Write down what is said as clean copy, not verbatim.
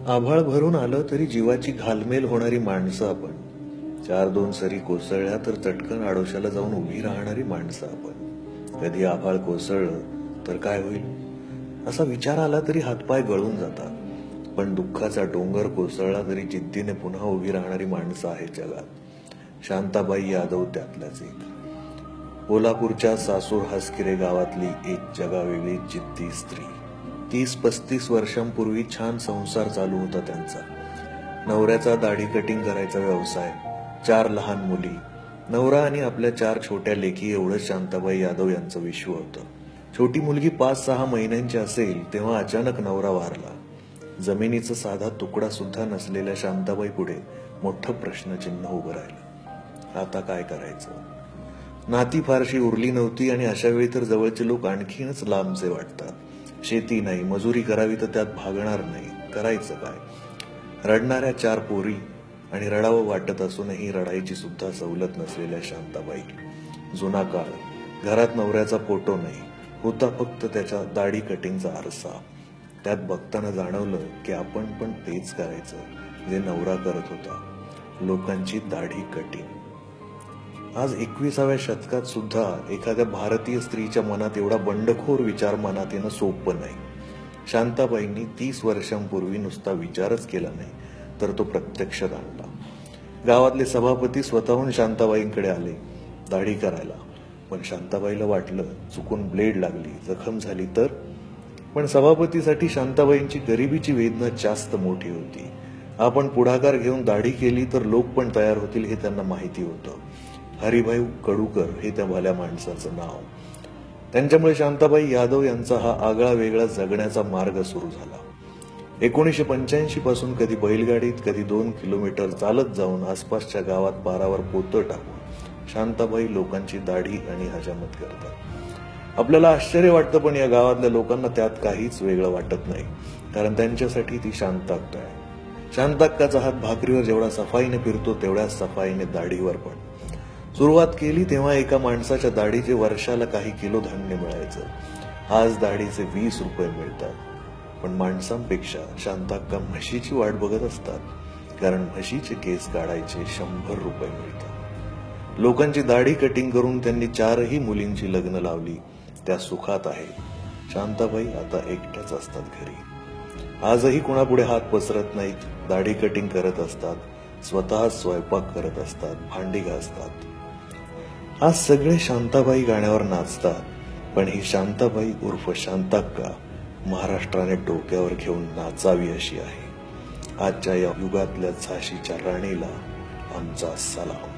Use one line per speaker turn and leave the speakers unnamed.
आभाळ भरून आलं तरी जीवाची घालमेल होणारी माणसं आपण. चार दोन सरी कोसळल्या तर चटकन आडोशाला जाऊन उभी राहणारी माणसं आपण. कधी आभाळ कोसळलं तर काय होईल असा विचार आला तरी हातपाय गळून जातात. पण दुःखाचा डोंगर कोसळला तरी जिद्दीने पुन्हा उभी राहणारी माणसं आहेत जगात. शांताबाई यादव त्यातल्याच एक. कोल्हापूरच्या सासूर हासकिरे गावातली एक जगावेगळी जिद्दी स्त्री. 30-35 वर्षांपूर्वी छान संसार चालू होता त्यांचा. नवऱ्याचा दाढी कटिंग करायचा व्यवसाय, 4 लहान मुली, नवरा आणि आपल्या 4 छोट्या लेकी एवढंच शांताबाई यादव यांचं विश्व होतं. छोटी मुलगी 5-6 महिन्यांची असेल तेव्हा अचानक नवरा वारला. जमिनीचा साधा तुकडा सुद्धा नसलेल्या शांताबाई पुढे मोठं प्रश्नचिन्ह उभं राहिलं. आता काय करायचं? नाती फारशी उरली नव्हती आणि अशा वेळी तर जवळचे लोक आणखीनच लांबचे वाटतात. शेती नाही, मजुरी करावी तर त्यात भागणार नाही, करायचं काय? रडणाऱ्या 4 पोरी आणि रडावं वाटत असूनही रडायची सुद्धा सवलत नसलेल्या शांताबाई. जुना काळ, घरात नवऱ्याचा फोटो नाही, होता फक्त त्याच्या दाढी कटिंगचा आरसा. त्यात बघताना जाणवलं की आपण पण तेच करायचं जे नवरा करत होता, लोकांची दाढी कटिंग. आज 21व्या शतकात सुद्धा एखाद्या भारतीय स्त्रीच्या मनात एवढा बंडखोर विचार मनात येणं सोपं नाही. शांताबाईंनी 30 वर्षांपूर्वी नुसता विचारच केला नाही तर तो प्रत्यक्षात आणला. गावातले सभापती स्वतःहून शांताबाईंकडे आले दाढी करायला. पण शांताबाईला वाटलं चुकून ब्लेड लागली, जखम झाली तर. पण सभापतीसाठी शांताबाईंची गरिबीची वेदना जास्त मोठी होती. आपण पुढाकार घेऊन दाढी केली तर लोक पण तयार होतील हे त्यांना माहिती होतं. हरिभाऊ कडूकर हे त्या भल्या माणसाचं नाव. त्यांच्यामुळे शांताबाई यादव यांचा हा आगळा वेगळा जगण्याचा मार्ग सुरू झाला. 1985 पासून कधी बैलगाडीत, कधी 2 किलोमीटर चालत जाऊन आसपासच्या गावात पारावर पोतं टाकून शांताबाई लोकांची दाढी आणि हजामत करतात. आपल्याला आश्चर्य वाटतं पण या गावातल्या लोकांना त्यात काहीच वेगळं वाटत नाही, कारण त्यांच्यासाठी ती शांताक्का आहे. शांताक्काचा हात भाकरीवर जेवढा सफाईने फिरतो तेवढ्याच सफाईने दाढीवर पण. सुरुवात केली तेव्हा एका माणसाच्या दाढीचे वर्षाला काही किलो धान्य मिळायचं. आज दाढीचे 20 रुपये मिळतात. पण माणसांपेक्षा शांताक्का म्हशीची वाट बघत असतात, कारण म्हशीचे केस काढायचे 100 रुपये मिळतात. लोकांची दाढी कटिंग करून त्यांनी 4ही मुलींची लग्न लावली. त्या सुखात आहेत. शांताबाई आता एकट्याच असतात घरी. आजही कुणापुढे हात पसरत नाहीत, दाढी कटिंग करत असतात, स्वतः स्वयंपाक करत असतात, भांडी घासतात. आज सगळे शांताबाई गाण्यावर नाचतात, पण ही शांताबाई उर्फ शांताक्का महाराष्ट्राने डोक्यावर घेऊन नाचावी अशी आहे. आजच्या या युगातल्या झाशीच्या राणीला आमचा सलाम.